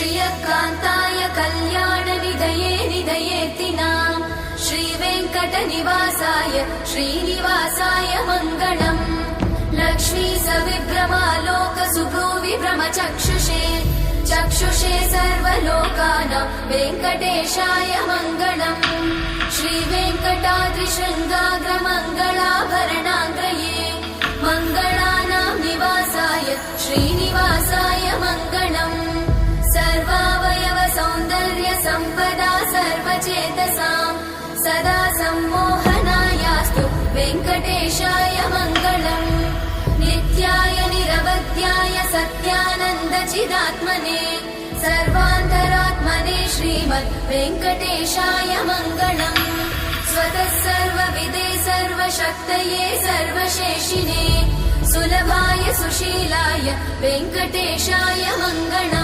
श्रियकान्ताय कल्याणनिधये निधयेतिनाम् श्रीवेङ्कटनिवासाय श्रीनिवासाय मङ्गलम् लक्ष्मी सविभ्रमालोकसुभ्रूविभ्रमचक्षुषे चक्षुषे सर्वलोकानां वेङ्कटेशाय मङ्गलम् श्रीवेङ्कटाद्रिशृङ्गाग्रमङ्गलाभरणाग्रये मङ्गलानां निवासाय श्रीनिवासाय मङ्गलम् सर्वावयव सौन्दर्य सम्पदा सर्वचेतसां सदा सम्मोहनायास्तु वेङ्कटेशाय मङ्गलम् नित्याय निरवध्याय सत्यानन्दचिदात्मने सर्वान्तरात्मने श्रीमद् वेङ्कटेशाय मङ्गलम् स्वतः सर्वविदे सर्वशक्तये सर्वशेषिने सुलभाय सुशीलाय वेङ्कटेशाय मङ्गलम्।